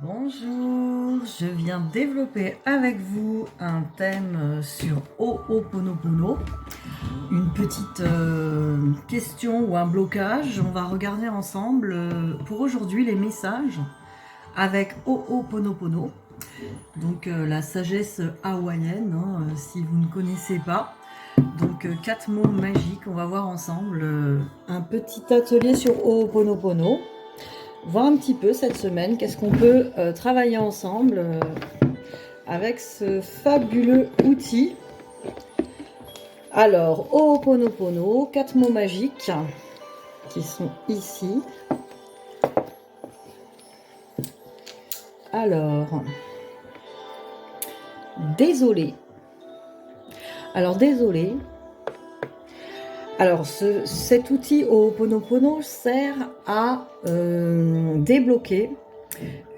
Bonjour, je viens développer avec vous un thème sur Ho'oponopono, une petite question ou un blocage. On va regarder ensemble pour aujourd'hui les messages avec Ho'oponopono, donc la sagesse hawaïenne, hein, si vous ne connaissez pas. Donc 4 mots magiques, on va voir ensemble un petit atelier sur Ho'oponopono. Voir un petit peu cette semaine qu'est-ce qu'on peut travailler ensemble avec ce fabuleux outil. Alors, Ho'oponopono, 4 mots magiques qui sont ici. Alors, désolé. Alors, désolé. Alors, cet outil Ho'oponopono sert à débloquer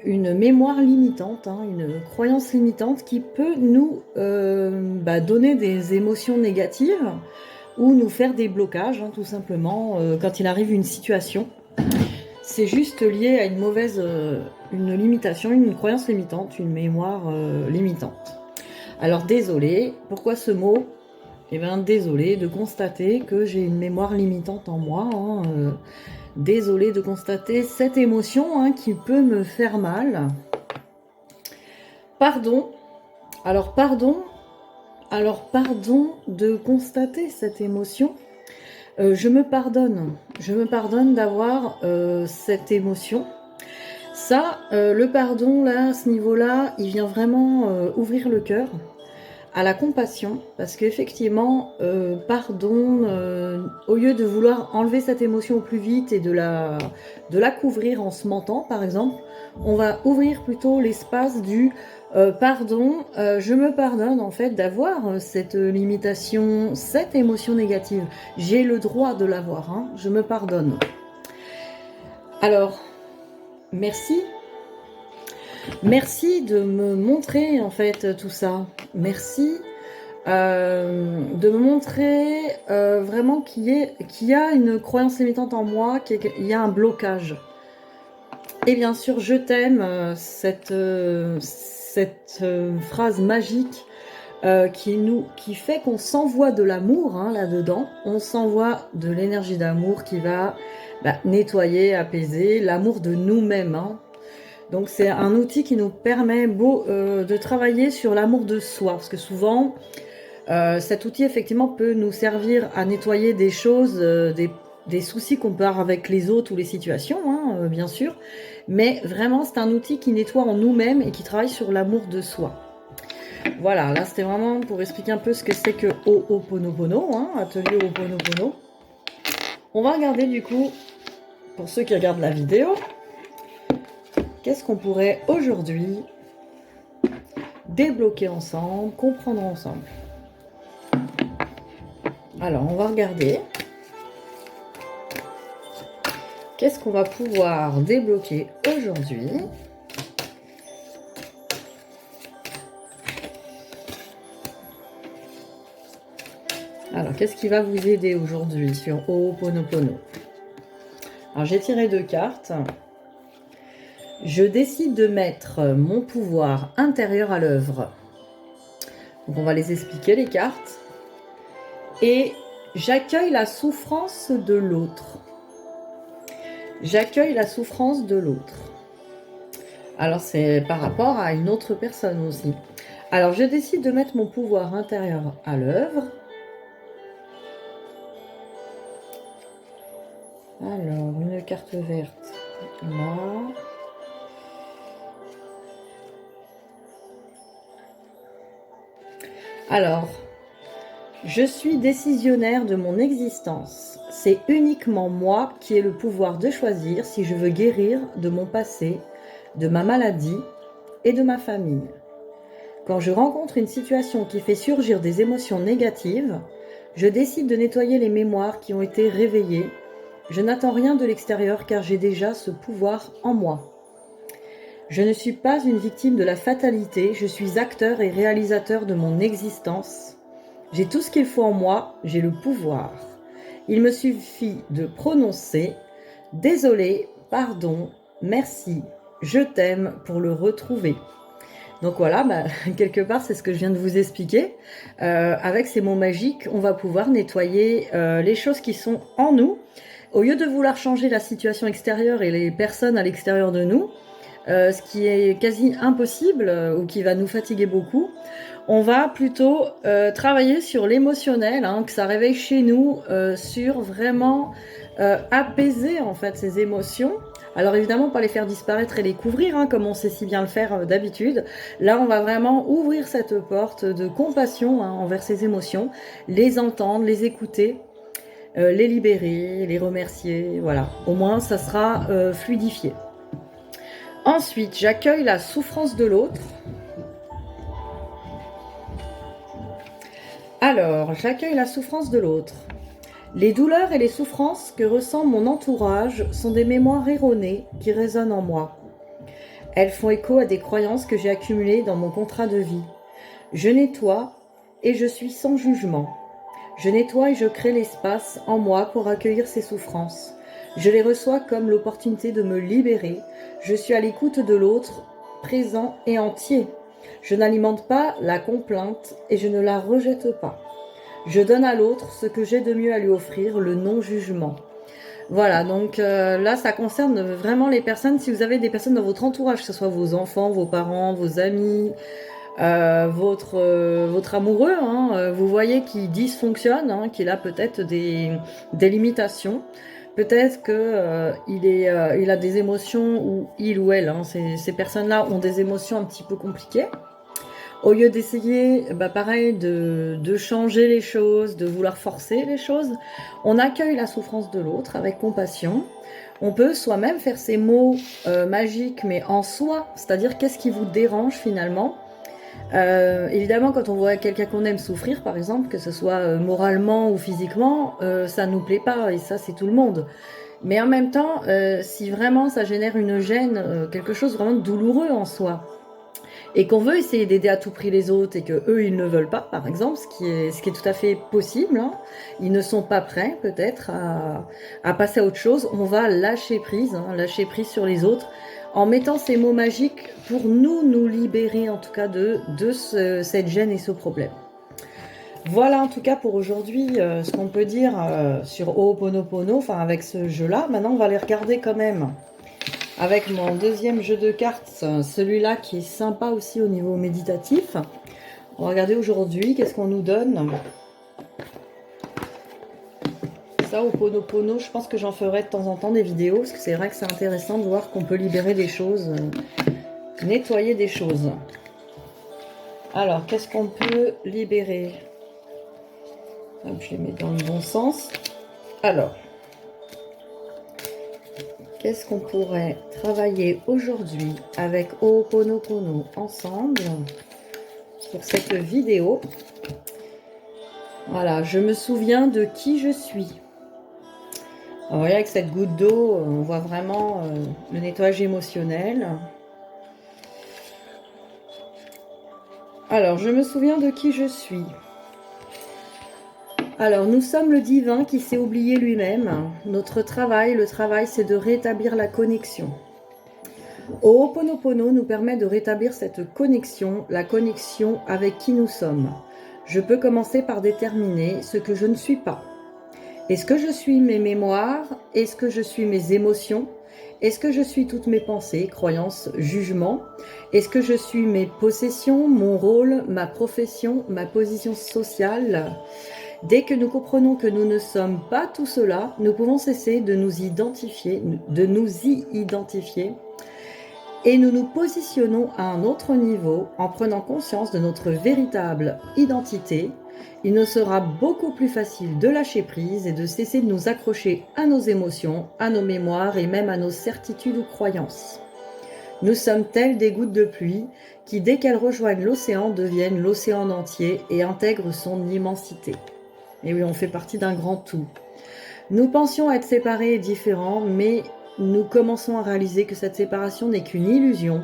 une mémoire limitante, hein, une croyance limitante qui peut nous donner des émotions négatives ou nous faire des blocages, hein, tout simplement, quand il arrive une situation. C'est juste lié à une mauvaise, une limitation, une croyance limitante, une mémoire limitante. Alors, désolé, pourquoi ce mot ? Eh bien, désolé de constater que j'ai une mémoire limitante en moi, hein, désolé de constater cette émotion, hein, qui peut me faire mal. Pardon. Alors pardon de constater cette émotion. Je me pardonne d'avoir cette émotion. Ça, le pardon, là, à ce niveau-là, il vient vraiment ouvrir le cœur à la compassion, parce qu'effectivement, pardon, au lieu de vouloir enlever cette émotion au plus vite et de la couvrir en se mentant, par exemple, on va ouvrir plutôt l'espace du pardon, je me pardonne en fait d'avoir cette limitation, cette émotion négative. J'ai le droit de l'avoir, hein, je me pardonne. Alors, merci. Merci de me montrer en fait tout ça. Merci de me montrer vraiment qu'il y a une croyance limitante en moi, qu'il y a un blocage. Et bien sûr, je t'aime, cette phrase magique qui fait qu'on s'envoie de l'amour, hein, là-dedans. On s'envoie de l'énergie d'amour qui va nettoyer, apaiser l'amour de nous-mêmes, hein. Donc c'est un outil qui nous permet de travailler sur l'amour de soi, parce que souvent cet outil effectivement peut nous servir à nettoyer des choses, des soucis qu'on peut avoir avec les autres ou les situations, hein, bien sûr, mais vraiment c'est un outil qui nettoie en nous-mêmes et qui travaille sur l'amour de soi. Voilà, là c'était vraiment pour expliquer un peu ce que c'est que Ho'oponopono, hein, atelier Ho'oponopono. On va regarder du coup, pour ceux qui regardent la vidéo, qu'est-ce qu'on pourrait aujourd'hui débloquer ensemble, comprendre ensemble. Alors, on va regarder. Qu'est-ce qu'on va pouvoir débloquer aujourd'hui ? Alors, qu'est-ce qui va vous aider aujourd'hui sur Ho'oponopono ? Alors, j'ai tiré 2 cartes. Je décide de mettre mon pouvoir intérieur à l'œuvre. Donc, on va les expliquer, les cartes. Et j'accueille la souffrance de l'autre. J'accueille la souffrance de l'autre. Alors, c'est par rapport à une autre personne aussi. Alors, je décide de mettre mon pouvoir intérieur à l'œuvre. Alors, une carte verte, là. Alors, je suis décisionnaire de mon existence. C'est uniquement moi qui ai le pouvoir de choisir si je veux guérir de mon passé, de ma maladie et de ma famille. Quand je rencontre une situation qui fait surgir des émotions négatives, je décide de nettoyer les mémoires qui ont été réveillées. Je n'attends rien de l'extérieur car j'ai déjà ce pouvoir en moi. Je ne suis pas une victime de la fatalité, je suis acteur et réalisateur de mon existence. J'ai tout ce qu'il faut en moi, j'ai le pouvoir. Il me suffit de prononcer « Désolé, pardon, merci, je t'aime pour le retrouver. Donc voilà, bah, quelque part, c'est ce que je viens de vous expliquer. Avec ces mots magiques, on va pouvoir nettoyer les choses qui sont en nous. Au lieu de vouloir changer la situation extérieure et les personnes à l'extérieur de nous, ce qui est quasi impossible ou qui va nous fatiguer beaucoup, on va plutôt travailler sur l'émotionnel, hein, que ça réveille chez nous, sur vraiment apaiser en fait ces émotions. Alors évidemment pas les faire disparaître et les couvrir, hein, comme on sait si bien le faire d'habitude. Là on va vraiment ouvrir cette porte de compassion, hein, envers ces émotions, les entendre, les écouter, les libérer, les remercier, voilà. Au moins ça sera fluidifié. Ensuite, j'accueille la souffrance de l'autre. Alors, j'accueille la souffrance de l'autre. Les douleurs et les souffrances que ressent mon entourage sont des mémoires erronées qui résonnent en moi. Elles font écho à des croyances que j'ai accumulées dans mon contrat de vie. Je nettoie et je suis sans jugement. Je nettoie et je crée l'espace en moi pour accueillir ces souffrances. Je les reçois comme l'opportunité de me libérer. Je suis à l'écoute de l'autre, présent et entier. Je n'alimente pas la complainte et je ne la rejette pas. Je donne à l'autre ce que j'ai de mieux à lui offrir, le non-jugement. Voilà, donc là, ça concerne vraiment les personnes. Si vous avez des personnes dans votre entourage, que ce soit vos enfants, vos parents, vos amis, votre amoureux, hein, vous voyez qu'il dysfonctionne, hein, qu'il a peut-être des limitations. Peut-être que il a des émotions, ou il ou elle, hein, ces personnes-là ont des émotions un petit peu compliquées. Au lieu d'essayer, bah pareil, de changer les choses, de vouloir forcer les choses, on accueille la souffrance de l'autre avec compassion. On peut soi-même faire ces mots magiques, mais en soi, c'est-à-dire qu'est-ce qui vous dérange finalement. Évidemment, quand on voit quelqu'un qu'on aime souffrir, par exemple, que ce soit moralement ou physiquement, ça nous plaît pas, et ça c'est tout le monde. Mais en même temps, si vraiment ça génère une gêne, quelque chose vraiment de douloureux en soi, et qu'on veut essayer d'aider à tout prix les autres et que eux ils ne veulent pas, par exemple, ce qui est tout à fait possible, hein. Ils ne sont pas prêts peut-être à passer à autre chose. On va lâcher prise, hein, lâcher prise sur les autres en mettant ces mots magiques pour nous libérer en tout cas de cette gêne et ce problème. Voilà en tout cas pour aujourd'hui ce qu'on peut dire sur Ho'oponopono, enfin avec ce jeu-là. Maintenant on va les regarder quand même avec mon deuxième jeu de cartes, celui-là qui est sympa aussi au niveau méditatif. On va regarder aujourd'hui, qu'est-ce qu'on nous donne. Ça, Ho'oponopono, je pense que j'en ferai de temps en temps des vidéos, parce que c'est vrai que c'est intéressant de voir qu'on peut libérer des choses, nettoyer des choses. Alors, qu'est-ce qu'on peut libérer? Hop, je les mets dans le bon sens. Alors, qu'est-ce qu'on pourrait travailler aujourd'hui avec Ho'oponopono ensemble pour cette vidéo? Voilà, je me souviens de qui je suis. Alors, vous voyez, avec cette goutte d'eau, on voit vraiment le nettoyage émotionnel. Alors, je me souviens de qui je suis. Alors, nous sommes le divin qui s'est oublié lui-même. Notre travail, le travail, c'est de rétablir la connexion. Ho'oponopono nous permet de rétablir cette connexion, la connexion avec qui nous sommes. Je peux commencer par déterminer ce que je ne suis pas. Est-ce que je suis mes mémoires? Est-ce que je suis mes émotions? Est-ce que je suis toutes mes pensées, croyances, jugements? Est-ce que je suis mes possessions, mon rôle, ma profession, ma position sociale? Dès que nous comprenons que nous ne sommes pas tout cela, nous pouvons cesser de nous y identifier, et nous nous positionnons à un autre niveau en prenant conscience de notre véritable identité. Il nous sera beaucoup plus facile de lâcher prise et de cesser de nous accrocher à nos émotions, à nos mémoires et même à nos certitudes ou croyances. Nous sommes tels des gouttes de pluie qui, dès qu'elles rejoignent l'océan, deviennent l'océan entier et intègrent son immensité. Et oui, on fait partie d'un grand tout. Nous pensions être séparés et différents, mais nous commençons à réaliser que cette séparation n'est qu'une illusion.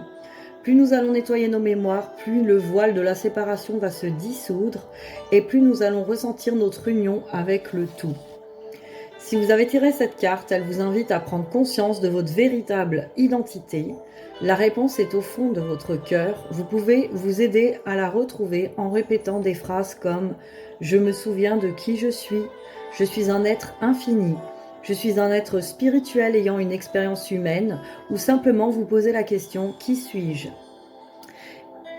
Plus nous allons nettoyer nos mémoires, plus le voile de la séparation va se dissoudre et plus nous allons ressentir notre union avec le tout. Si vous avez tiré cette carte, elle vous invite à prendre conscience de votre véritable identité. La réponse est au fond de votre cœur. Vous pouvez vous aider à la retrouver en répétant des phrases comme « Je me souviens de qui je suis un être infini, je suis un être spirituel ayant une expérience humaine » ou simplement vous poser la question « Qui suis-je »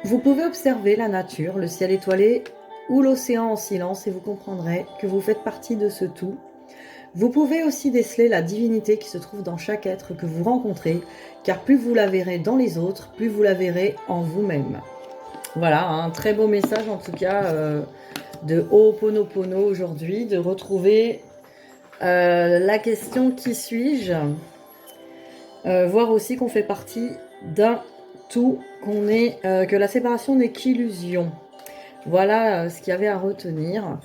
Vous pouvez observer la nature, le ciel étoilé ou l'océan en silence et vous comprendrez que vous faites partie de ce tout. Vous pouvez aussi déceler la divinité qui se trouve dans chaque être que vous rencontrez, car plus vous la verrez dans les autres, plus vous la verrez en vous-même. Voilà, un très beau message en tout cas de Ho'oponopono aujourd'hui, de retrouver la question « Qui suis-je » voir aussi qu'on fait partie d'un tout, que la séparation n'est qu'illusion. Voilà ce qu'il y avait à retenir.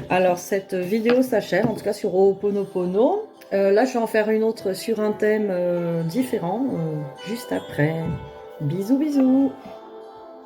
Alors, cette vidéo s'achève, en tout cas sur Ho'oponopono. Là, je vais en faire une autre sur un thème différent, juste après. Bisous, bisous!